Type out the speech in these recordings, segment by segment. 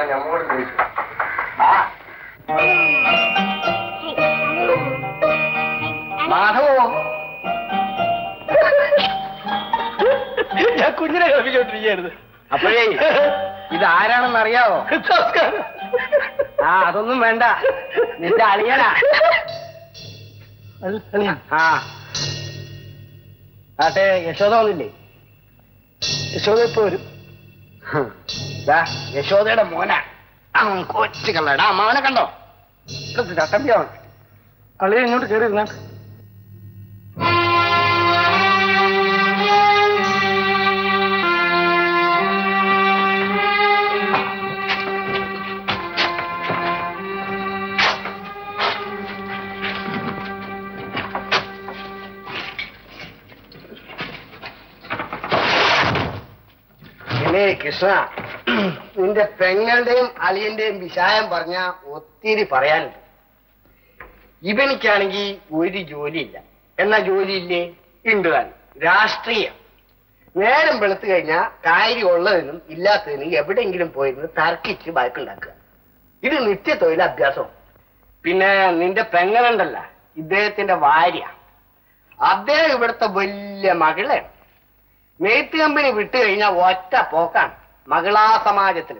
ഞാൻ നമ്മോട് ചോദിച്ചു. മാധവോ, ഞാൻ കുഞ്ഞിനെ കളിപ്പിച്ചോണ്ടിരിക്കുകയായിരുന്നു. അപ്പോഴേ ഇത് ആരാണെന്ന് അറിയാവോ? അതൊന്നും വേണ്ട, നിന്റെ അളിയനാ. ആട്ടെ, യശോദ വന്നില്ലേ? യശോദ ഇപ്പൊ വരും. യശോദയുടെ മോനാ കൊച്ചു കള്ളടാ. അമ്മാവനെ കണ്ടോ? ചട്ടമ്പിയാണ്. അളിയെ ഇങ്ങോട്ട് കയറിയിരുന്നാ. കൃഷ്ണ, നിന്റെ പെങ്ങളുടെയും അളിയന്റെയും വിഷായം പറഞ്ഞ ഒത്തിരി പറയാനുണ്ട്. ഇവനിക്കാണെങ്കിൽ ഒരു ജോലിയില്ല. എന്നാ ജോലിയില്ലേ? ഉണ്ട് താനും. രാഷ്ട്രീയം. നേരം വെളുത്തു കഴിഞ്ഞാൽ കാര്യം ഉള്ളതിനും ഇല്ലാത്തതിനും എവിടെയെങ്കിലും പോയിരുന്ന് തർക്കിച്ച് ബാക്കുണ്ടാക്കുക. ഇത് നിത്യ തൊഴിൽ അഭ്യാസം. പിന്നെ നിന്റെ പെങ്ങളുണ്ടല്ല, ഇദ്ദേഹത്തിന്റെ ഭാര്യ, അദ്ദേഹം ഇവിടുത്തെ വലിയ മകളാണ്. നെയ്ത്ത് കമ്പനി വിട്ടു കഴിഞ്ഞാൽ ഒറ്റ പോക്കാണ് മകളാ സമാജത്തിൽ.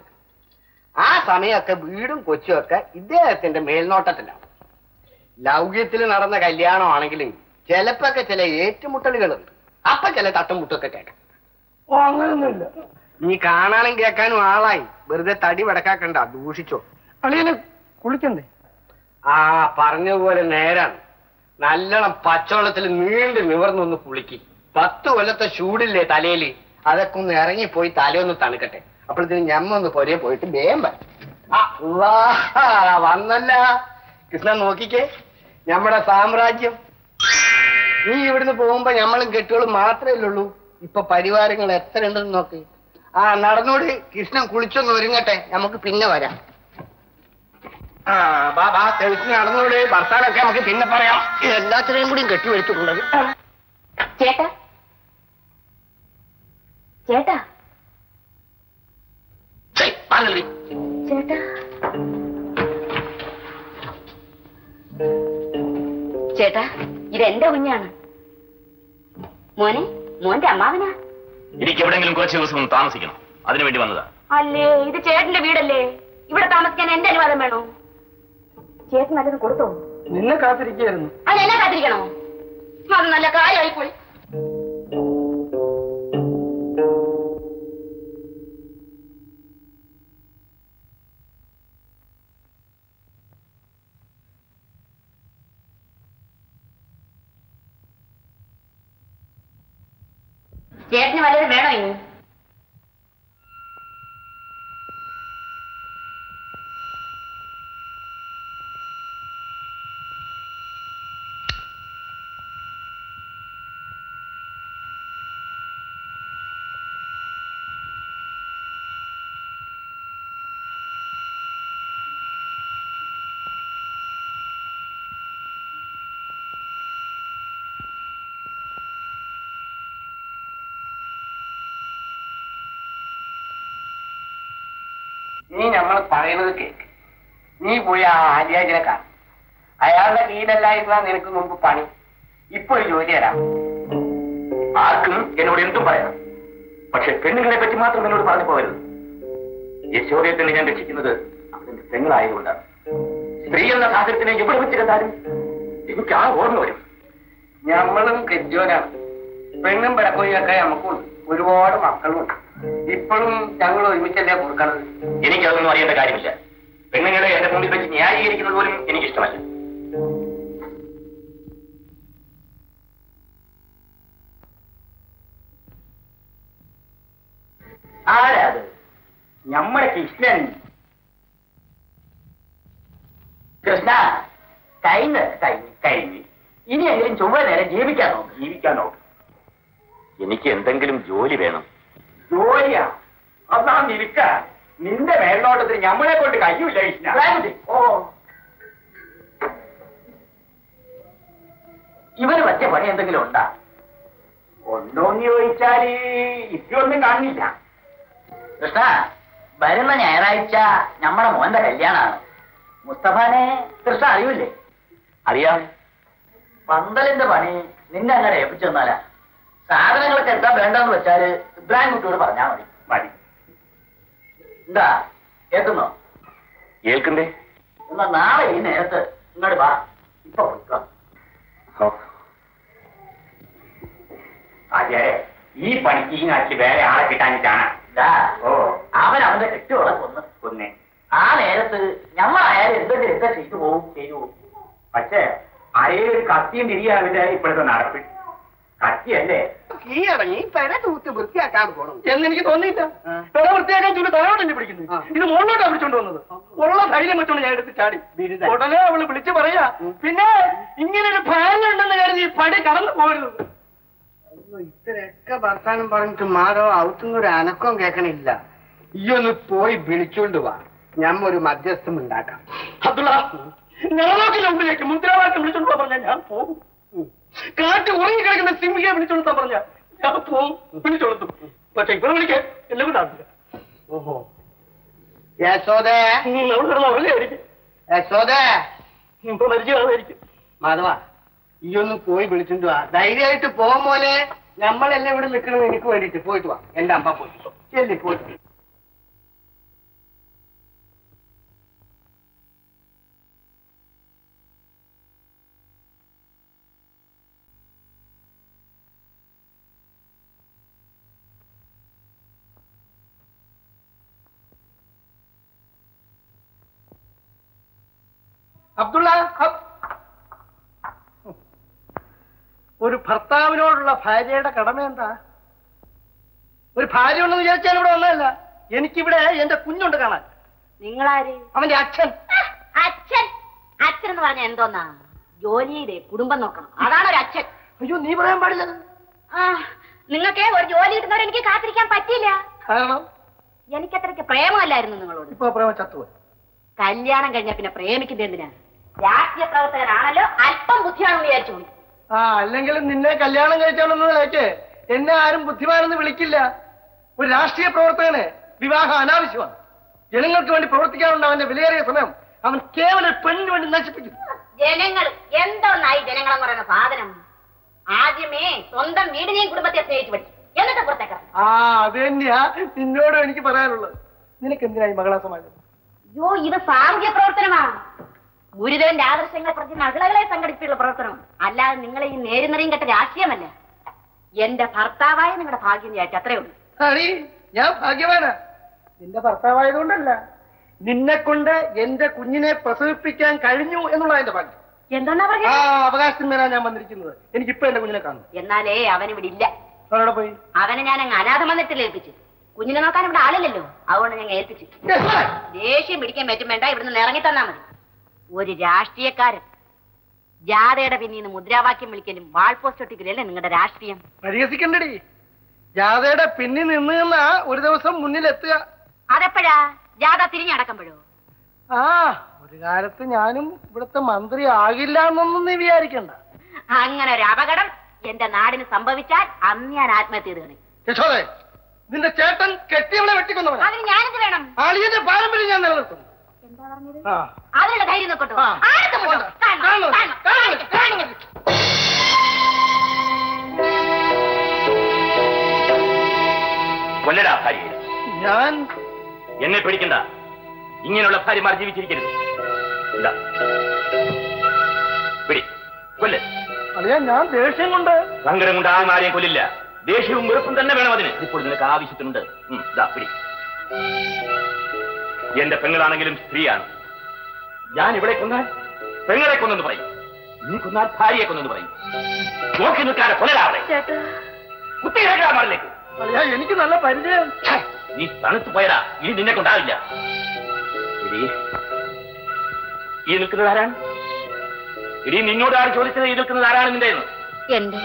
ആ സമയമൊക്കെ വീടും കൊച്ചുമൊക്കെ ഇദ്ദേഹത്തിന്റെ മേൽനോട്ടത്തിലാണ്. ലൗക്യത്തിൽ നടന്ന കല്യാണമാണെങ്കിലും ചിലപ്പൊക്കെ ചില ഏറ്റുമുട്ടലുകളുണ്ട്. അപ്പൊ ചില തട്ടുമുട്ടൊക്കെ കേൾക്കാം. ഓ, അങ്ങനൊന്നുമില്ല. നീ കാണാനും കേൾക്കാനും ആളായി. വെറുതെ തടി വടക്കാക്കണ്ട, ദൂഷിച്ചോ. അളിയന് കുളിക്കണ്ടേ? പറഞ്ഞതുപോലെ നേരാണ്. നല്ലോണം പച്ചവെള്ളത്തിൽ നീണ്ടു നിവർന്നൊന്ന് കുളിക്ക്. 10 കൊല്ലത്തെ ചൂടില്ലേ തലയില്, അതൊക്കെ ഒന്ന് ഇറങ്ങിപ്പോയി തലയൊന്ന് തണുക്കട്ടെ. അപ്പോഴത്തേന് ഞമ്മൊന്ന് പൊരയെ പോയിട്ട് വേഗം വന്നല്ല. കൃഷ്ണൻ നോക്കിക്കേ, നമ്മുടെ സാമ്രാജ്യം. നീ ഇവിടുന്ന് പോകുമ്പോ ഞമ്മളും കെട്ടുകളും മാത്രമേ ഉള്ളൂ. ഇപ്പൊ പരിവാരങ്ങൾ എത്ര ഉണ്ടെന്ന് നോക്ക്. നടന്നോട്. കൃഷ്ണൻ കുളിച്ചൊന്ന് ഒരുങ്ങട്ടെ, നമുക്ക് പിന്നെ വരാം. തെളിച്ച് നടന്നോട്. ഭർത്താനൊക്കെ നമുക്ക് പിന്നെ പറയാം. എല്ലാത്തിനെയും കൂടിയും കെട്ടിവെടുത്തിട്ടുള്ളത്. ചേട്ടാ, ചേട്ടാ, ചേട്ടാ, ചേട്ടാ, ഇതെന്റെ കുഞ്ഞാണ്. മോനെ, മോന്റെ അമ്മാവനാ. എനിക്ക് എവിടെയെങ്കിലും കുറച്ച് ദിവസം താമസിക്കണം, അതിനുവേണ്ടി വന്നതാ. അല്ലേ, ഇത് ചേട്ടന്റെ വീടല്ലേ? ഇവിടെ താമസിക്കാൻ എന്റെ അനുവാദം വേണോ? ചേട്ടൻ നല്ലത് കൊടുത്തോ? നിന്നെ കാത്തിരിക്കുകയായിരുന്നു. അതെന്നെ കാത്തിരിക്കണോ? അത് നല്ല കാര്യമായിപ്പോയി. ചേട്ടന് വല്ലതും വേണോ ഇനി? നീ നമ്മൾ പറയുന്നത് കേക്ക്. നീ പോയി ആ ആര്യാജനെ കാണും. അയാളുടെ കീഴിലല്ലായിരുന്നാ നിനക്ക് മുമ്പ് പണി. ഇപ്പൊ ഒരു ജോലി തരാം. ആർക്കും എന്നോട് എന്തും പറയാം, പക്ഷെ പെണ്ണുങ്ങളെ പറ്റി മാത്രം എന്നോട് പറഞ്ഞു പോകരുത്. യശോദയെ തന്നെ ഞാൻ രക്ഷിക്കുന്നത് അവന്റെ പെങ്ങളായതുകൊണ്ടാണ്. സ്ത്രീ എന്ന സാഹചര്യത്തിനെ എവിടെ വെച്ച് കണ്ടാലും എനിക്ക് ആ ഓർമ്മ വരും. ഞമ്മളും കെജോനാണ്. പെണ്ണും പിടക്കൊക്കെ നമുക്കുണ്ട്. ഒരുപാട് മക്കളുണ്ട്. ഇപ്പോഴും ഞങ്ങൾ ഒരുമിച്ചല്ലേ കൊടുക്കണത്. എനിക്കതൊന്നും അറിയേണ്ട കാര്യമില്ല. പെണ്ണുങ്ങളെ എന്റെ മുന്നിൽ വെച്ച് ന്യായീകരിക്കുന്നത് പോലും എനിക്കിഷ്ടമല്ല. ആരാത്? നമ്മുടെ കൃഷ്ണൻ. കൃഷ്ണ, കഴിഞ്ഞ് ഇനിയെങ്കിലും ചൊവ്വ നേരം ജീവിക്കാൻ നോക്ക്. എനിക്ക് എന്തെങ്കിലും ജോലി വേണം. ജോലിയാ? അതാ നിൽക്ക. നിന്റെ മേൽനോട്ടത്തിൽ ഞമ്മളെ കൊണ്ട് കഴിയൂല കൃഷ്ണ. ഓ, ഇവന് പറ്റിയ പണി എന്തെങ്കിലും ഉണ്ടാ? ഉണ്ടോന്ന് ചോദിച്ചാല് ഇപ്പൊന്നും കാണില്ല. കൃഷ്ണ, വരുന്ന ഞായറാഴ്ച നമ്മുടെ മോന്റെ കല്യാണാണ്. മുസ്തഫാനെ കൃഷ്ണ അറിയൂലേ? അറിയാം. പന്തലിന്റെ പണി നിന്നെ അങ്ങനെ ഏൽപ്പിച്ചു തന്നാലാ. സാധനങ്ങളൊക്കെ എന്താ വേണ്ടെന്ന് വെച്ചാല് ഇബ്രാഹിം കുട്ടിയോട് പറഞ്ഞാൽ മതി. മതി. എന്താ കേൾക്കുന്നോ? കേൾക്കണ്ടേ? എന്നാ നാളെ ഈ നേരത്ത് ഇങ്ങോട്ട് വാ. ഇപ്പൊ കൊടുക്കാം. അതെ, ഈ പണിക്ക് ഈ നാട്ടിൽ വേറെ ആളെ കിട്ടാനിട്ടാണ്. അവൻ അവന്റെ കെട്ടിയോളെ കൊന്നേ. ആ നേരത്ത് ഞമ്മളായാലും എന്തെങ്കിലുമൊക്കെ ചെയ്തു പോകും. പക്ഷേ അരയിലൊരു കത്തിയും തിരിയാവില്ല ഇപ്പോഴത്തെ നടപ്പ്. കത്തിയല്ലേ കീഴടങ്ങി പെര തൂത്ത് വൃത്തിയാക്കാൻ പോകണം എന്നെനിക്ക് തോന്നിയില്ല. പെര വൃത്തിയാക്കാൻ ചൂട് തലയോട്ടല്ലേ പിടിക്കുന്നത്. ഇത് മുകളിലോട്ടാ പിടിച്ചോണ്ട് വന്നത്. ഉള്ള ധൈര്യം വെച്ചോണ്ട് ഞാൻ എടുത്ത് ചാടി. ഉടനെ അവള് വിളിച്ചു പറയാ, പിന്നെ ഇങ്ങനെ ഒരു ഭയം ഉണ്ടെന്ന് കരുതി ഈ പടി കടന്നു പോകരുത്. ഇത്രയൊക്കെ വർത്താനം പറഞ്ഞിട്ട് മാധവ ഔത്തുന്നൊരു അനക്കം കേൾക്കണില്ല. ഈ ഒന്ന് പോയി വിളിച്ചോണ്ട് വാ, ഞമ്മ ഒരു മധ്യസ്ഥം ഉണ്ടാക്കാം. അബ്ദുള്ള, ഞങ്ങളൊക്കെ മുമ്പിലേക്ക് മുദ്രാവാക്യം വിളിച്ചോണ്ട് പറഞ്ഞാൽ ഞാൻ പോകും. കാറ്റ് ഉറങ്ങിക്കിടക്കുന്ന സിംഹിയെ വിളിച്ചോളത്താൻ പറഞ്ഞ ഞാൻ പോകും, വിളിച്ചോളത്തും. പക്ഷെ ഇവിടെ വിളിക്കാൻ എല്ലാം കൂടെ ആവില്ല. ഓഹോ, യശോദേ അവിടെ കിടന്ന് ഉറങ്ങായിരിക്കും. യശോദേ ഇപ്പൊ മരിച്ചു കാണുമായിരിക്കും. മാധവ, ഈ ഒന്ന് പോയി വിളിച്ചിട്ട് വാ. ധൈര്യമായിട്ട് പോകും പോലെ. നമ്മളെല്ലാം ഇവിടെ നിൽക്കണം എനിക്ക് വേണ്ടിട്ട്. പോയിട്ട് വാ. എന്റെ അമ്മ പോയിട്ട് ചെല്ലി പോയിട്ട്. അബ്ദുള്ള, ഒരു ഭർത്താവിനോടുള്ള ഭാര്യയുടെ കടമ എന്താ? ഒരു ഭാര്യ ഉണ്ടെന്ന് വിചാരിച്ചാൽ ഇവിടെ വന്നതല്ല. എനിക്കിവിടെ എന്റെ കുഞ്ഞുണ്ട് കാണാൻ. നിങ്ങളാര്? അവന്റെ അച്ഛൻ. അച്ഛൻ? അച്ഛൻ എന്ന് പറഞ്ഞാൽ എന്തോന്നാ? ജോലി ചെയ്തേ കുടുംബം നോക്കണം, അതാണ് ഒരു അച്ഛൻ. അയ്യോ, നീ പറയാൻ പാടില്ല. നിങ്ങൾക്ക് ഒരു ജോലി കിട്ടുന്നവരെ എനിക്ക് കാത്തിരിക്കാൻ പറ്റില്ല. കാരണം എനിക്കത്രയ്ക്ക് പ്രേമമല്ലായിരുന്നു നിങ്ങളോട്. ഇപ്പൊ പ്രേമം ചത്തുപോയി. കല്യാണം കഴിഞ്ഞ പിന്നെ പ്രേമിക്കുന്നത് എന്തിനാ? രാഷ്ട്രീയ പ്രവർത്തകനാണല്ലോ, അല്പം ബുദ്ധിയാണെന്ന് വിചാരിച്ചു. അല്ലെങ്കിലും നിന്നെ കല്യാണം കഴിച്ചാണെന്നതിലേക്ക് എന്നെ ആരും ബുദ്ധിമാനെന്ന് വിളിക്കില്ല. ഒരു രാഷ്ട്രീയ പ്രവർത്തകന് വിവാഹം അനാവശ്യമാണ്. ജനങ്ങൾക്ക് വേണ്ടി പ്രവർത്തിക്കാറുണ്ട് അവന്റെ വിലയേറിയ സമയം അവൻ കേവലം പെണ്ണിന് വേണ്ടി നശിപ്പിക്കും. ജനങ്ങൾ എന്തോന്നായി ജനങ്ങളെന്ന് പറയുന്ന സാധനം? ആദ്യമേ സ്വന്തം വീടിനെയും കുടുംബത്തെ സ്നേഹിച്ചു പഠിക്കും, എന്നിട്ട് പുറത്തേക്കാം. അത് തന്നെയാ നിന്നോടും എനിക്ക് പറയാനുള്ളത്. നിനക്ക് എന്തിനായി മകളാ സമാജം? അയ്യോ, ഇത് സാമൂഹ്യ പ്രവർത്തനമാണ്. ഗുരുദേവന്റെ ആദർശങ്ങൾ പ്രതി മകളകളെ സംഘടിപ്പിച്ചുള്ള പ്രവർത്തനം, അല്ലാതെ നിങ്ങളെ ഈ നേരുന്നറിയും കെട്ട രാഷ്ട്രീയമല്ല. എന്റെ ഭർത്താവായ നിങ്ങളുടെ ഭാഗ്യം വിചാരിച്ചു, അത്രേ ഉള്ളൂ. അറി, ഞാൻ ഭാഗ്യവാനാ. നിന്റെ ഭർത്താവായതുകൊണ്ടല്ല, നിന്നെ കൊണ്ട് എന്റെ കുഞ്ഞിനെ പ്രസവിപ്പിക്കാൻ കഴിഞ്ഞു എന്നുള്ള എന്റെ ഭാഗ്യം. എന്താ പറഞ്ഞ? അവകാശത്തിന്മേലാ ഞാൻ വന്നിരിക്കുന്നത്. എനിക്കിപ്പോ എന്റെ കുഞ്ഞിനെ കാണും. എന്നാലേ അവനിവിടെ ഇല്ല. അവനോടെ പോയി. അവനെ ഞാൻ അങ്ങ് അനാഥ മന്ദിരത്തിൽ ഏൽപ്പിച്ചു. കുഞ്ഞിനെ നോക്കാൻ ഇവിടെ ആളില്ലല്ലോ, അതുകൊണ്ട് ഞങ്ങൾ ഏൽപ്പിച്ചു. ദേഷ്യം പിടിക്കാൻ പറ്റും വേണ്ട, ഇവിടുന്ന് ഇറങ്ങി തന്നാ മതി. ഒരു രാഷ്ട്രീയക്കാരൻ ജാഥയുടെ പിന്നീന്ന് മുദ്രാവാക്യം വിളിക്കലും വാൾ പോസ്റ്റ് ഒട്ടിക്കലല്ലേ നിങ്ങളുടെ രാഷ്ട്രീയം? പരിഹസിക്കണ്ടടി. ജാഥയുടെ പിന്നിൽ നിന്ന് ഒരു ദിവസം മുന്നിലെത്തുക. അതെപ്പോഴാ? ജാഥ തിരിഞ്ഞടക്കുമ്പോഴോ? ഒരു കാലത്ത് ഞാനും ഇവിടുത്തെ മന്ത്രി ആകില്ല എന്നൊന്നും നീ വിചാരിക്കണ്ട. അങ്ങനെ ഒരു അപകടം എന്റെ നാടിന് സംഭവിച്ചാൽ അന്ന് ഞാൻ ആത്മഹത്യ ചെയ്തു. യശോദേ, നിന്റെ ചേട്ടൻ കെട്ടിയവളെ വെട്ടിക്കൊന്നവൻ. അതിന് ഞാനെന്ത് വേണം? ആളിയുടെ പാരമ്പര്യം ഞാൻ നിലനിർത്തും. എന്താ പറഞ്ഞത്? അതിനുള്ള ധൈര്യം നോക്കട്ടോ. കൊല്ലടാ ഭാര്യ. ഞാൻ എന്നെ പേടിക്കണ്ട. ഇങ്ങനെയുള്ള ഭാര്യമാർ ജീവിച്ചിരിക്കരുത്. കൊല്ല. അറിയാൻ ഞാൻ ദേഷ്യം കൊണ്ട് സങ്കടം കൊണ്ട് ആരെയും കൊല്ലില്ല. ദേഷ്യവും വെറുപ്പും തന്നെ വേണം അതിന്. ഇപ്പോൾ നിനക്ക് ആവശ്യത്തിനുണ്ട്. പിടി. എന്റെ പെങ്ങളാണെങ്കിലും സ്ത്രീയാണ്. ഞാൻ ഇവിടെ കൊന്നാൽ പെങ്ങളെ കൊന്നെന്ന് പറയും, നീ കൊന്നാൽ ഭാര്യയെ കൊന്നെന്ന് പറയും. നോക്കി നിൽക്കാതെ കൊല്ലരാവളെ. കുട്ടികളേക്ക് എനിക്ക് നല്ല പരിചയം. നീ തണുത്തു പോയടാ. ഇനി നിന്നെ കൊണ്ടാവില്ല. ഈ നിൽക്കുന്നത് ആരാണ്? ഇനി നിന്നോട് ആര് ചോദിച്ചത് ഈ നിൽക്കുന്നത് ആരാണ് നിന്റെ? എന്റെ